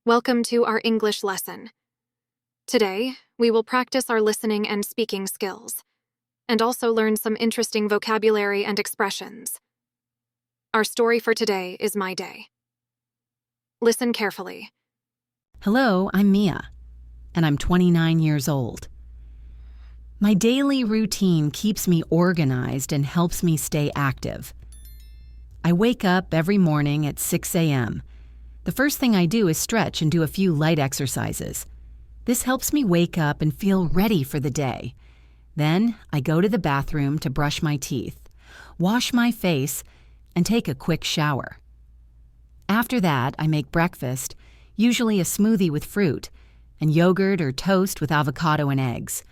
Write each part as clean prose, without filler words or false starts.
Welcome to our English lesson. Today, we will practice our listening and speaking skills, and also learn some interesting vocabulary and expressions. Our story for today is My Day. Listen carefully. Hello, I'm Mia, and I'm 29 years old. My daily routine keeps me organized and helps me stay active. I wake up every morning at 6 a.m. The first thing I do is stretch and do a few light exercises. This helps me wake up and feel ready for the day. Then I go to the bathroom to brush my teeth, wash my face, and take a quick shower. After that, I make breakfast, usually a smoothie with fruit, and yogurt or toast with avocado and eggs.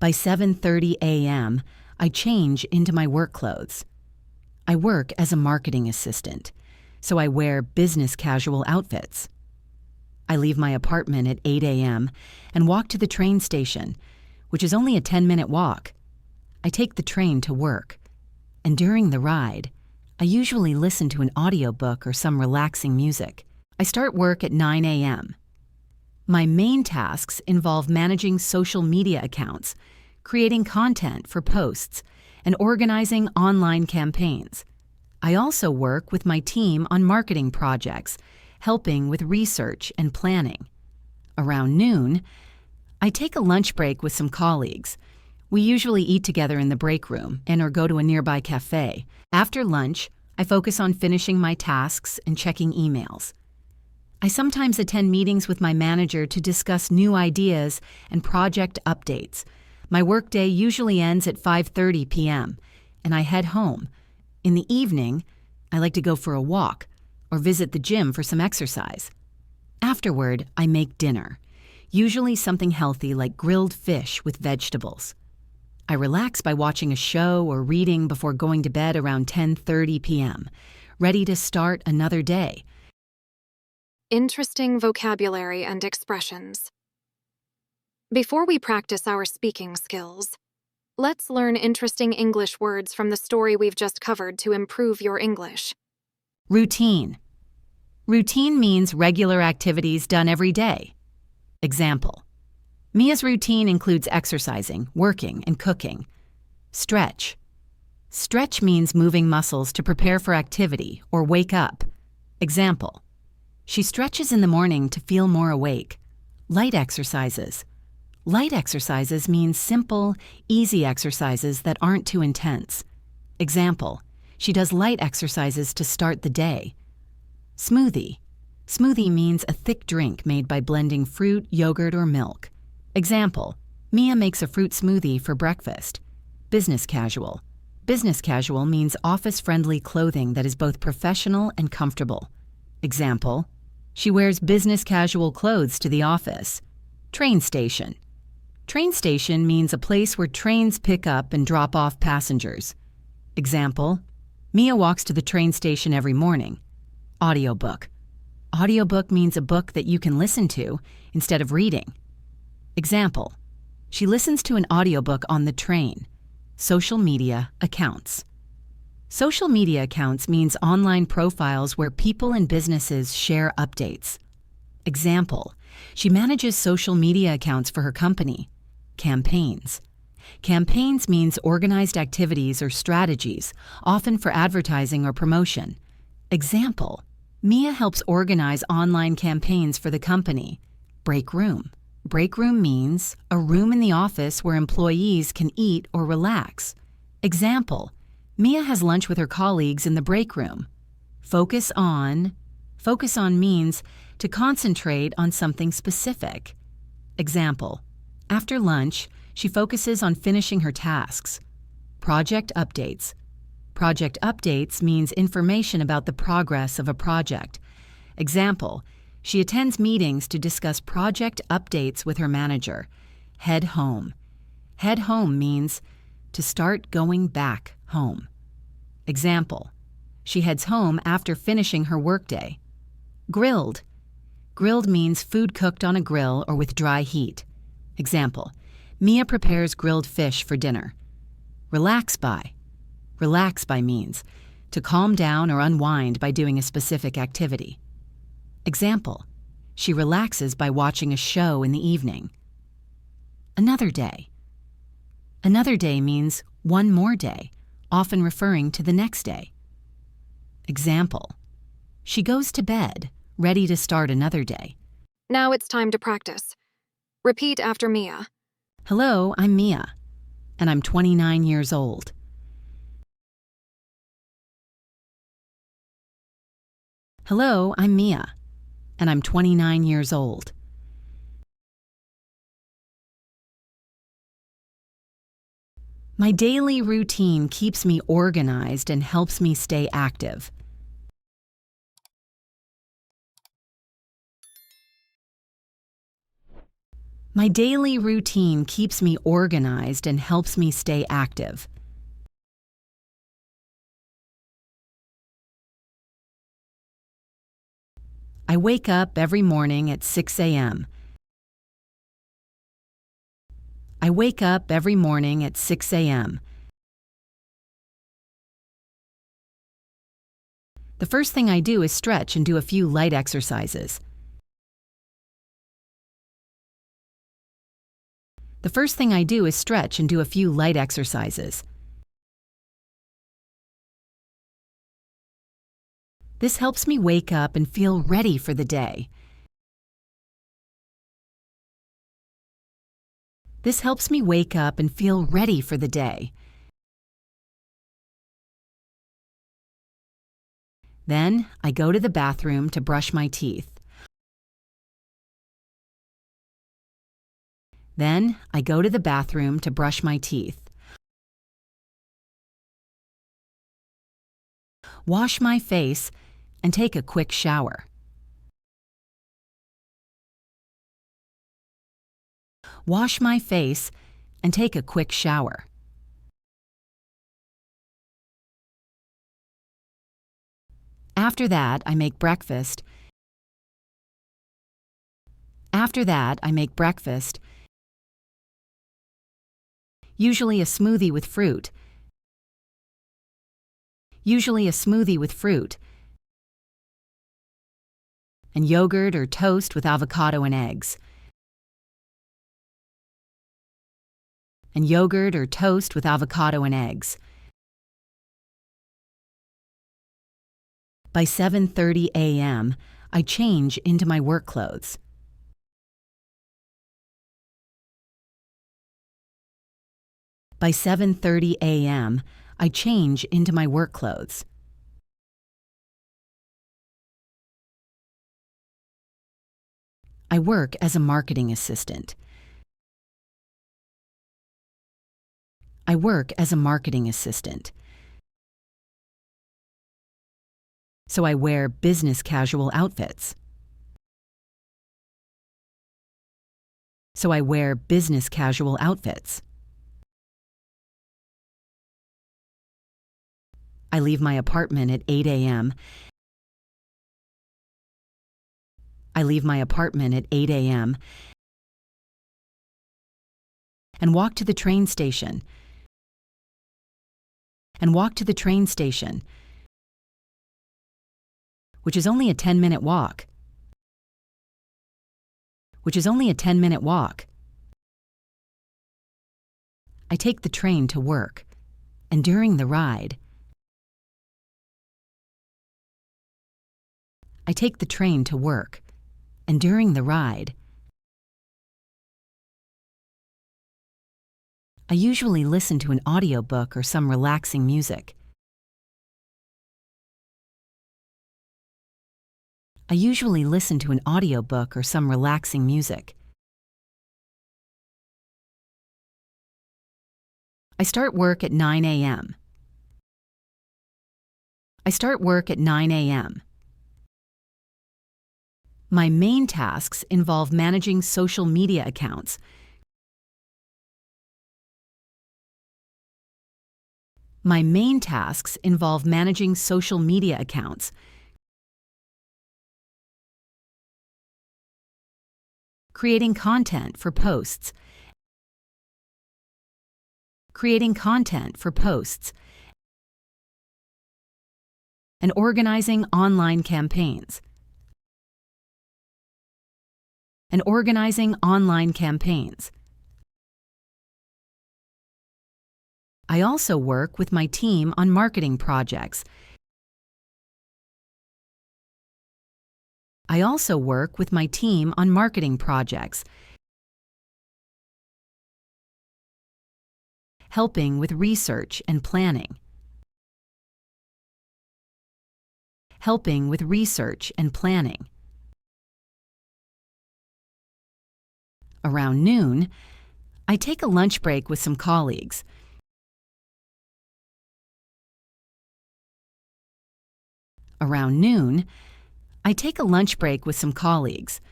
By 7:30 a.m., I change into my work clothes. I work as a marketing assistant, so I wear business casual outfits. I leave my apartment at 8 a.m. and walk to the train station, which is only a 10-minute walk. I take the train to work, and during the ride, I usually listen to an audiobook or some relaxing music. I start work at 9 a.m. My main tasks involve managing social media accounts, creating content for posts, and organizing online campaigns. I also work with my team on marketing projects, helping with research and planning. Around noon, I take a lunch break with some colleagues. We usually eat together in the break room or go to a nearby cafe. After lunch, I focus on finishing my tasks and checking emails. I sometimes attend meetings with my manager to discuss new ideas and project updates. My workday usually ends at 5:30 p.m., and I head home. In the evening, I like to go for a walk or visit the gym for some exercise. Afterward, I make dinner, usually something healthy like grilled fish with vegetables. I relax by watching a show or reading before going to bed around 10:30 p.m., ready to start another day. Interesting vocabulary and expressions. Before we practice our speaking skills, let's learn interesting English words from the story we've just covered to improve your English. Routine. Routine means regular activities done every day. Example: Mia's routine includes exercising, working, and cooking. Stretch. Stretch means moving muscles to prepare for activity or wake up. Example: she stretches in the morning to feel more awake. Light exercises. Light exercises means simple, easy exercises that aren't too intense. Example: she does light exercises to start the day. Smoothie. Smoothie means a thick drink made by blending fruit, yogurt, or milk. Example: Mia makes a fruit smoothie for breakfast. Business casual. Business casual means office-friendly clothing that is both professional and comfortable. Example: she wears business casual clothes to the office. Train station. Train station means a place where trains pick up and drop off passengers. Example: Mia walks to the train station every morning. Audiobook. Audiobook means a book that you can listen to instead of reading. Example: she listens to an audiobook on the train. Social media accounts. Social media accounts means online profiles where people and businesses share updates. Example: she manages social media accounts for her company. Campaigns. Campaigns means organized activities or strategies, often for advertising or promotion. Example: Mia helps organize online campaigns for the company. Break room. Break room means a room in the office where employees can eat or relax. Example: Mia has lunch with her colleagues in the break room. Focus on. Focus on means to concentrate on something specific. Example: after lunch, she focuses on finishing her tasks. Project updates. Project updates means information about the progress of a project. Example: she attends meetings to discuss project updates with her manager. Head home. Head home means to start going back home. Example: she heads home after finishing her workday. Grilled. Grilled means food cooked on a grill or with dry heat. Example: Mia prepares grilled fish for dinner. Relax by. Relax by means to calm down or unwind by doing a specific activity. Example: She relaxes by watching a show in the evening. Another day. Another day means one more day, often referring to the next day. Example: she goes to bed, ready to start another day. Now it's time to practice. Repeat after Mia. Hello, I'm Mia, and I'm 29 years old. Hello, I'm Mia, and I'm 29 years old. My daily routine keeps me organized and helps me stay active. My daily routine keeps me organized and helps me stay active. I wake up every morning at 6 a.m. I wake up every morning at 6 a.m. The first thing I do is stretch and do a few light exercises. The first thing I do is stretch and do a few light exercises. This helps me wake up and feel ready for the day. This helps me wake up and feel ready for the day. Then, I go to the bathroom to brush my teeth. Then, I go to the bathroom to brush my teeth. Wash my face and take a quick shower. Wash my face and take a quick shower. After that, I make breakfast. After that, I make breakfast. Usually a smoothie with fruit. Usually a smoothie with fruit. And yogurt or toast with avocado and eggs. And yogurt or toast with avocado and eggs. By 7:30 a.m., I change into my work clothes. By 7:30 a.m., I change into my work clothes. I work as a marketing assistant. I work as a marketing assistant. So I wear business casual outfits. So I wear business casual outfits. I leave my apartment at 8 a.m. I leave my apartment at 8 a.m. and walk to the train station. And walk to the train station, which is only a 10-minute walk. Which is only a 10-minute walk. I take the train to work, and during the ride, I take the train to work, and during the ride, I usually listen to an audiobook or some relaxing music. I usually listen to an audiobook or some relaxing music. I start work at 9 a.m. I start work at 9 a.m. My main tasks involve managing social media accounts. My main tasks involve managing social media accounts, creating content for posts, creating content for posts, and organizing online campaigns. and organizing online campaigns. I also work with my team on marketing projects. I also work with my team on marketing projects, helping with research and planning. Helping with research and planning. Around noon, I take a lunch break with some colleagues. Around noon, I take a lunch break with some colleagues.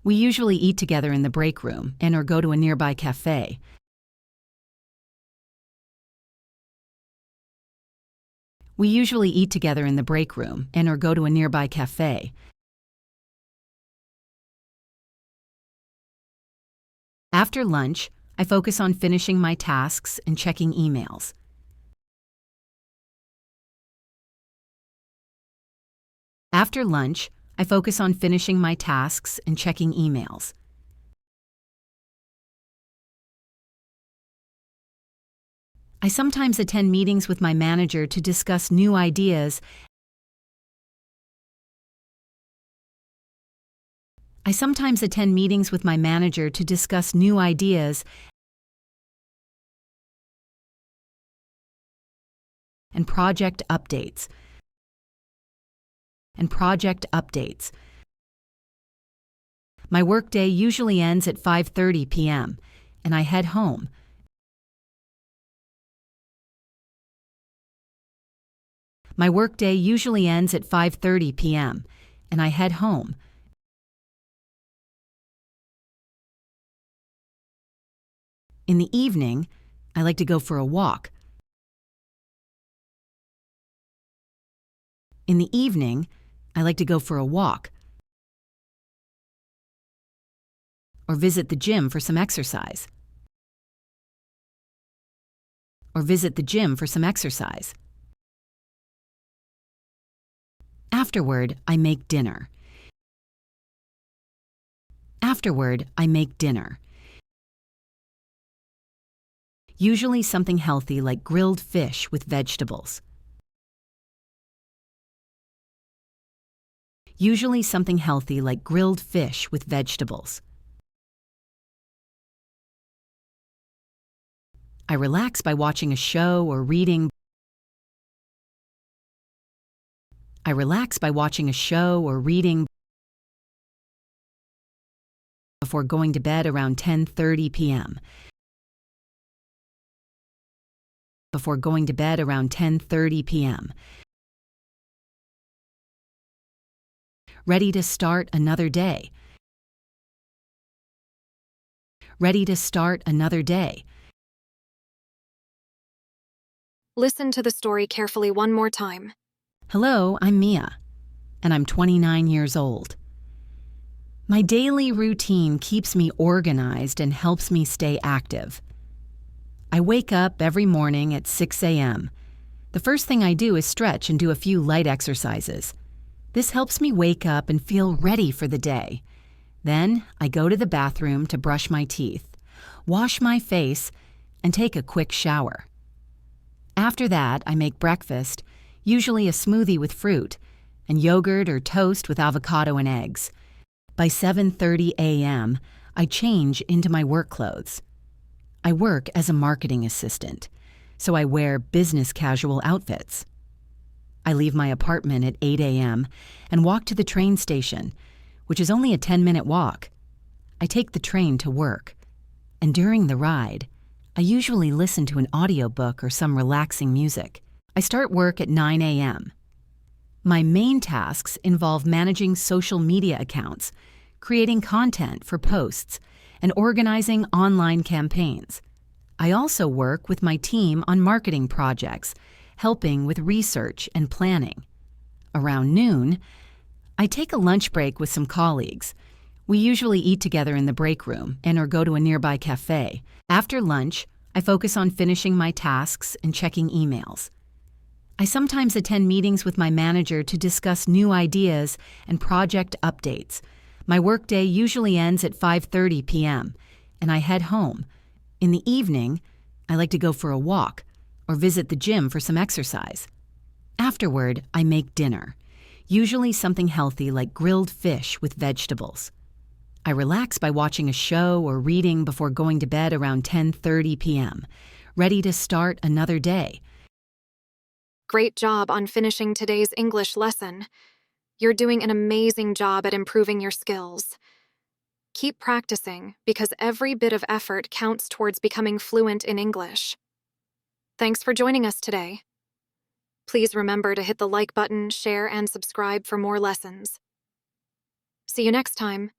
We usually eat together in the break room and/or go to a nearby cafe. We usually eat together in the break room and/or go to a nearby cafe. After lunch, I focus on finishing my tasks and checking emails. After lunch, I focus on finishing my tasks and checking emails. I sometimes attend meetings with my manager to discuss new ideas. I sometimes attend meetings with my manager to discuss new ideas and project updates. My workday usually ends at 5:30 p.m., and I head home. My workday usually ends at 5:30 p.m., and I head home. In the evening, I like to go for a walk. In the evening, I like to go for a walk or visit the gym for some exercise. Afterward, I make dinner. Usually something healthy like grilled fish with vegetables. I relax by watching a show or reading. Before going to bed around 10:30 p.m. Ready to start another day. Listen to the story carefully one more time. Hello, I'm Mia, and I'm 29 years old. My daily routine keeps me organized and helps me stay active. I wake up every morning at 6 a.m. The first thing I do is stretch and do a few light exercises. This helps me wake up and feel ready for the day. Then I go to the bathroom to brush my teeth, wash my face, and take a quick shower. After that, I make breakfast, usually a smoothie with fruit, and yogurt or toast with avocado and eggs. By 7:30 a.m., I change into my work clothes. I work as a marketing assistant, so I wear business casual outfits. I leave my apartment at 8 a.m. and walk to the train station, which is only a 10-minute walk. I take the train to work, and during the ride, I usually listen to an audiobook or some relaxing music. I start work at 9 a.m. My main tasks involve managing social media accounts, creating content for posts, and organizing online campaigns. I also work with my team on marketing projects, helping with research and planning. Around noon, I take a lunch break with some colleagues. We usually eat together in the break room and/or go to a nearby cafe. After lunch, I focus on finishing my tasks and checking emails. I sometimes attend meetings with my manager to discuss new ideas and project updates. My workday usually ends at 5:30 p.m., and I head home. In the evening, I like to go for a walk or visit the gym for some exercise. Afterward, I make dinner, usually something healthy like grilled fish with vegetables. I relax by watching a show or reading before going to bed around 10:30 p.m., ready to start another day. Great job on finishing today's English lesson. You're doing an amazing job at improving your skills. Keep practicing because every bit of effort counts towards becoming fluent in English. Thanks for joining us today. Please remember to hit the like button, share, and subscribe for more lessons. See you next time.